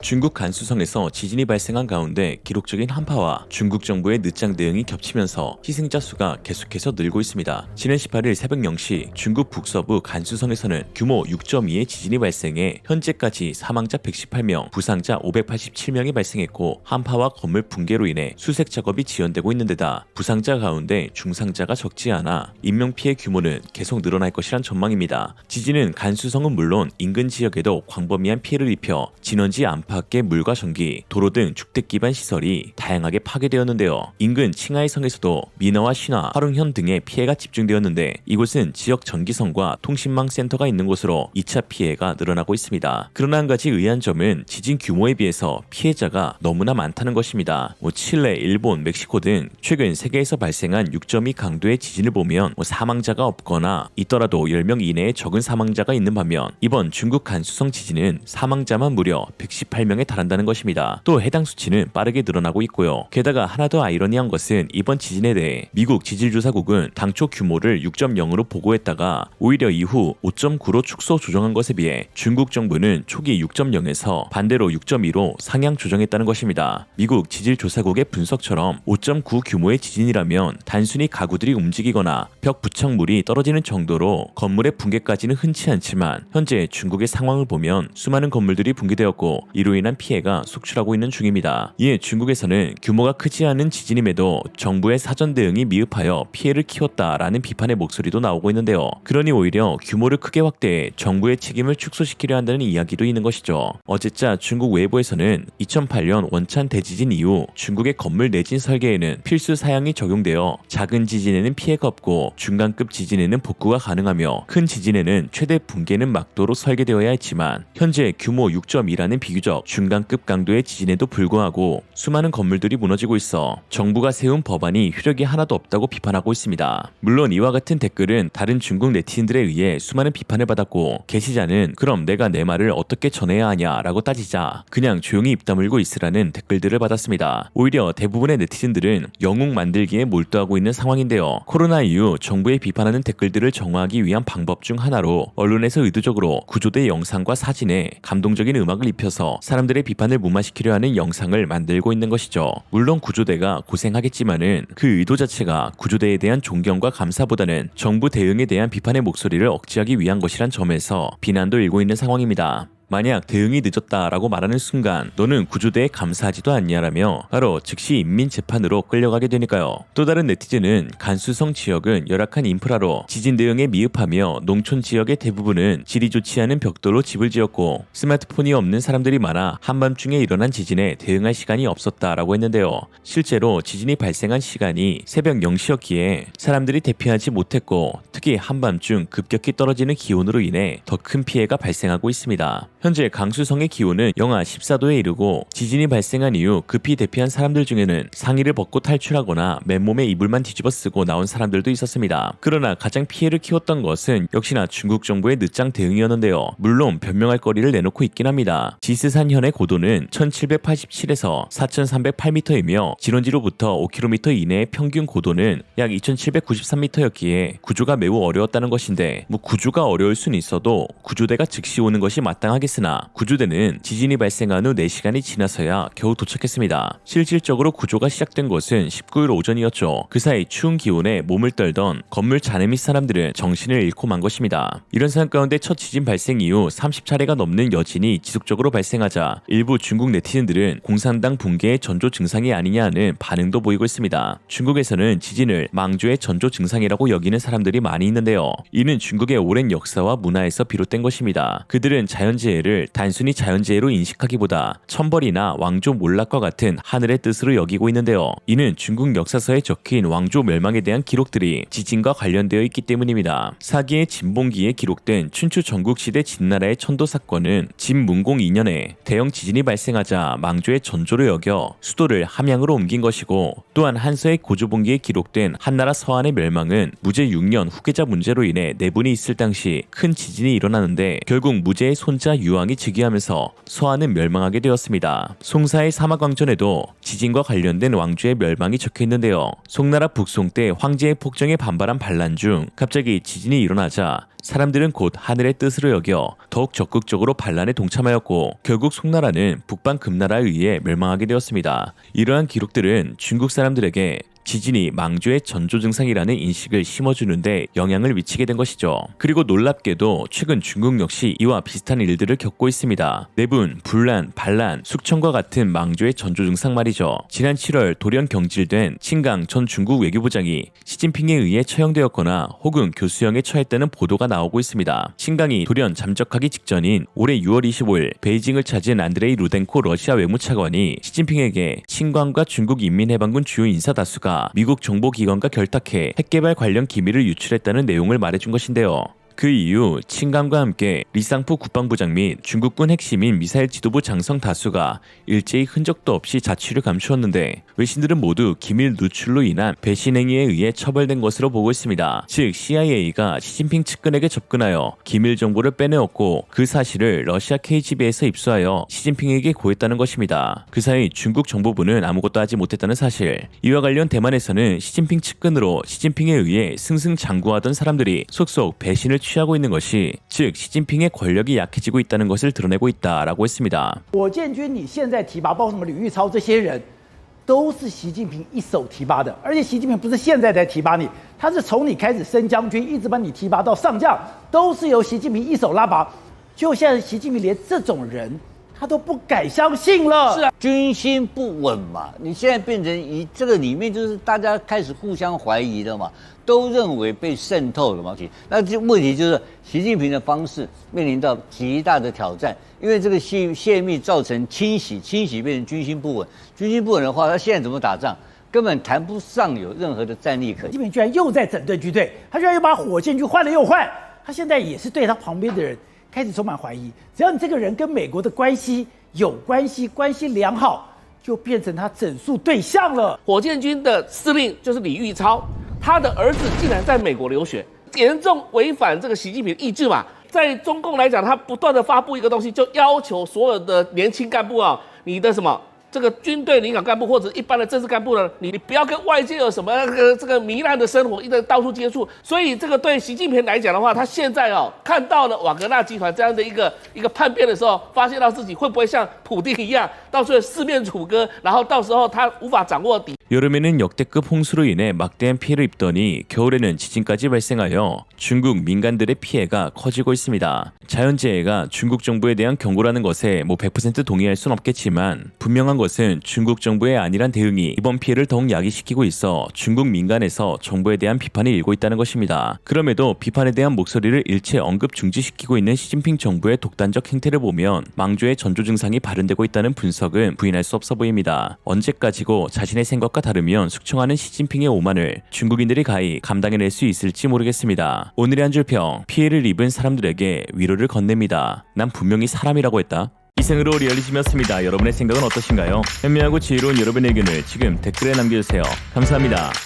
중국 간수성에서 지진이 발생한 가운데 기록적인 한파와 중국 정부의 늦장 대응이 겹치면서 희생자 수가 계속해서 늘고 있습니다. 지난 18일 새벽 0시 중국 북서부 간수성에서는 규모 6.2의 지진이 발생해 현재까지 사망자 118명, 부상자 587명이 발생했고 한파와 건물 붕괴로 인해 수색 작업이 지연되고 있는 데다 부상자 가운데 중상자가 적지 않아 인명피해 규모는 계속 늘어날 것이란 전망입니다. 지진은 간수성은 물론 인근 지역에도 광범위한 피해를 입혀 진원지 안팎 밖의 물과 전기, 도로 등 주택 기반 시설이 다양하게 파괴되었는데요. 인근 칭하이성에서도 미나와 신화, 화룽현 등의 피해가 집중되었는데 이곳은 지역 전기선과 통신망 센터가 있는 곳으로 2차 피해가 늘어나고 있습니다. 그러나 한 가지 의아한 점은 지진 규모에 비해서 피해자가 너무나 많다는 것입니다. 칠레, 일본, 멕시코 등 최근 세계에서 발생한 6.2 강도의 지진을 보면 사망자가 없거나 있더라도 10명 이내에 적은 사망자가 있는 반면 이번 중국 간수성 지진은 사망자만 무려 118명에 달한다는 것입니다. 또 해당 수치는 빠르게 늘어나고 있고요. 게다가 하나 더 아이러니한 것은 이번 지진에 대해 미국 지질조사국은 당초 규모를 6.0으로 보고했다가 오히려 이후 5.9로 축소 조정한 것에 비해 중국 정부는 초기 6.0에서 반대로 6.2로 상향 조정했다는 것입니다. 미국 지질조사국의 분석처럼 5.9 규모의 지진이라면 단순히 가구들이 움직이거나 벽 부착물이 떨어지는 정도로 건물의 붕괴까지는 흔치 않지만 현재 중국의 상황을 보면 수많은 건물들이 붕괴되었고 이로 인한 피해가 속출하고 있는 중입니다. 이에 중국에서는 규모가 크지 않은 지진임에도 정부의 사전 대응이 미흡하여 피해를 키웠다라는 비판의 목소리도 나오고 있는데요. 그러니 오히려 규모를 크게 확대해 정부의 책임을 축소시키려 한다는 이야기도 있는 것이죠. 어쨌자 중국 외부에서는 2008년 원찬 대지진 이후 중국의 건물 내진 설계에는 필수 사양이 적용되어 작은 지진에는 피해가 없고 중간급 지진에는 복구가 가능하며 큰 지진에는 최대 붕괴는 막도로 설계되어야 했지만 현재 규모 6.2라는 비교적 중간급 강도의 지진에도 불구하고 수많은 건물들이 무너지고 있어 정부가 세운 법안이 효력이 하나도 없다고 비판하고 있습니다. 물론 이와 같은 댓글은 다른 중국 네티즌들에 의해 수많은 비판을 받았고 게시자는 그럼 내가 내 말을 어떻게 전해야 하냐라고 따지자 그냥 조용히 입 다물고 있으라는 댓글들을 받았습니다. 오히려 대부분의 네티즌들은 영웅 만들기에 몰두하고 있는 상황인데요. 코로나 이후 정부에 비판하는 댓글들을 정화하기 위한 방법 중 하나로 언론에서 의도적으로 구조대 영상과 사진에 감동적인 음악을 입혀서 사람들의 비판을 무마시키려 하는 영상을 만들고 있는 것이죠. 물론 구조대가 고생하겠지만은 그 의도 자체가 구조대에 대한 존경과 감사보다는 정부 대응에 대한 비판의 목소리를 억제하기 위한 것이란 점에서 비난도 일고 있는 상황입니다. 만약 대응이 늦었다라고 말하는 순간 너는 구조대에 감사하지도 않냐라며 바로 즉시 인민재판으로 끌려가게 되니까요. 또 다른 네티즌은 간수성 지역은 열악한 인프라로 지진 대응에 미흡하며 농촌 지역의 대부분은 질이 좋지 않은 벽돌로 집을 지었고 스마트폰이 없는 사람들이 많아 한밤중에 일어난 지진에 대응할 시간이 없었다라고 했는데요. 실제로 지진이 발생한 시간이 새벽 0시였기에 사람들이 대피하지 못했고 특히 한밤중 급격히 떨어지는 기온으로 인해 더 큰 피해가 발생하고 있습니다. 현재 강수성의 기온은 영하 14도에 이르고 지진이 발생한 이후 급히 대피한 사람들 중에는 상의를 벗고 탈출하거나 맨몸에 이불만 뒤집어 쓰고 나온 사람들도 있었습니다. 그러나 가장 피해를 키웠던 것은 역시나 중국 정부의 늦장 대응이었는데요. 물론 변명할 거리를 내놓고 있긴 합니다. 지스산현의 고도는 1787에서 4308m이며 진원지로부터 5km 이내의 평균 고도는 약 2793m였기에 구조가 매우 어려웠다는 것인데 구조가 어려울 수는 있어도 구조대가 즉시 오는 것이 마땅하겠으나 구조대는 지진이 발생한 후 4시간이 지나서야 겨우 도착했습니다. 실질적으로 구조가 시작된 것은 19일 오전이었죠. 그 사이 추운 기온에 몸을 떨던 건물 잔해 및 사람들은 정신을 잃고 만 것입니다. 이런 상황 가운데 첫 지진 발생 이후 30차례가 넘는 여진이 지속적으로 발생하자 일부 중국 네티즌들은 공산당 붕괴의 전조 증상이 아니냐 하는 반응도 보이고 있습니다. 중국에서는 지진을 망조의 전조 증상이라고 여기는 사람들이 많이 있는데요. 이는 중국의 오랜 역사와 문화에서 비롯된 것입니다. 그들은 자연재해를 단순히 자연재해로 인식하기보다 천벌이나 왕조 몰락과 같은 하늘의 뜻으로 여기고 있는데요. 이는 중국 역사서에 적힌 왕조 멸망에 대한 기록들이 지진과 관련되어 있기 때문입니다. 사기의 진봉기에 기록된 춘추 전국시대 진나라의 천도 사건은 진문공 2년에 대형 지진이 발생하자 망조의 전조로 여겨 수도를 함양으로 옮긴 것이고 또한 한서의 고조봉기에 기록된 한나라 서한의 멸망은 무제 6년 후계자 문제로 인해 내분이 있을 당시 큰 지진이 일어나는데 결국 무제의 손자 유왕이 즉위하면서 서한은 멸망하게 되었습니다. 송사의 사막왕전에도 지진과 관련된 왕조의 멸망이 적혀있는데요. 송나라 북송 때 황제의 폭정에 반발한 반란 중 갑자기 지진이 일어나자 사람들은 곧 하늘의 뜻으로 여겨 더욱 적극적으로 반란에 동참하였고 결국 송나라는 북방 금나라에 의해 멸망하게 되었습니다. 이러한 기록들은 중국 사람들에게 지진이 망조의 전조 증상이라는 인식을 심어주는데 영향을 미치게 된 것이죠. 그리고 놀랍게도 최근 중국 역시 이와 비슷한 일들을 겪고 있습니다. 내분, 분란, 반란, 숙청과 같은 망조의 전조 증상 말이죠. 지난 7월 돌연 경질된 칭강 전 중국 외교부장이 시진핑에 의해 처형되었거나 혹은 교수형에 처했다는 보도가 나오고 있습니다. 칭강이 돌연 잠적하기 직전인 올해 6월 25일 베이징을 찾은 안드레이 루덴코 러시아 외무차관이 시진핑에게 칭강과 중국 인민해방군 주요 인사 다수가 미국 정보기관과 결탁해 핵개발 관련 기밀을 유출했다는 내용을 말해준 것인데요. 그 이후 칭강과 함께 리상푸 국방부장 및 중국군 핵심인 미사일 지도부 장성 다수가 일제히 흔적도 없이 자취를 감추었는데 외신들은 모두 기밀 누출로 인한 배신 행위에 의해 처벌된 것으로 보고 있습니다. 즉 CIA가 시진핑 측근에게 접근하여 기밀 정보를 빼내었고 그 사실을 러시아 KGB에서 입수하여 시진핑에게 고했다는 것입니다. 그 사이 중국 정보부는 아무것도 하지 못했다는 사실. 이와 관련 대만에서는 시진핑 측근으로 시진핑에 의해 승승장구하던 사람들이 속속 배신을 취하고 있는 것이 즉 시진핑의 권력이 약해지고 있다는 것을 드러내고 있다라고 했습니다. 火箭军你现在提拔，包括什么吕玉超这些人，都是习近平一手提拔的，而且习近平不是现在才提拔你，他是从你开始升将军，一直把你提拔到上将，都是由习近平一手拉拔。就现在习近平连这种人他都不敢相信了。是啊，军心不稳嘛，你现在变成这个里面就是大家开始互相怀疑了嘛，都认为被渗透了嘛。那这问题就是习近平的方式面临到极大的挑战，因为这个泄密造成清洗变成军心不稳，军心不稳的话，他现在怎么打仗？根本谈不上有任何的战力可言。习近平居然又在整顿军队，他居然又把火箭军换了又换，他现在也是对他旁边的人开始充满怀疑。只要你这个人跟美国的关系有关系，关系良好，就变成他整肃对象了。火箭军的司令就是李玉超，他的儿子竟然在美国留学，严重违反这个习近平意志嘛。在中共来讲，他不断的发布一个东西，就要求所有的年轻干部啊，你的什么这个军队领导干部或者一般的政治干部呢，你不要跟外界有什么这个糜烂的生活，一直到处接触。所以这个对习近平来讲的话，他现在看到了瓦格纳集团这样的一个叛变的时候，发现到自己会不会像普丁一样，到时候四面楚歌，然后到时候他无法掌握底。 여름에는 역대급 홍수로 인해 막대한 피해를 입더니 겨울에는 지진까지 발생하여 중국 민간들의 피해가 커지고 있습니다. 자연재해가 중국 정부에 대한 경고라는 것에 100% 동의할 순 없겠지만 분명한 것은 중국 정부의 안일한 대응이 이번 피해를 더욱 야기시키고 있어 중국 민간에서 정부에 대한 비판이 일고 있다는 것입니다. 그럼에도 비판에 대한 목소리를 일체 언급 중지시키고 있는 시진핑 정부의 독단적 행태를 보면 망조의 전조 증상이 발현되고 있다는 분석은 부인할 수 없어 보입니다. 언제까지고 자신의 생각과 다르면 숙청하는 시진핑의 오만을 중국인들이 가히 감당해낼 수 있을지 모르겠습니다. 오늘의 한 줄 평, 피해를 입은 사람들에게 위로를 건넵니다. 난 분명히 사람이라고 했다. 이생으로 리얼리즘이었습니다. 여러분의 생각은 어떠신가요? 현명하고 지혜로운 여러분의 의견을 지금 댓글에 남겨주세요. 감사합니다.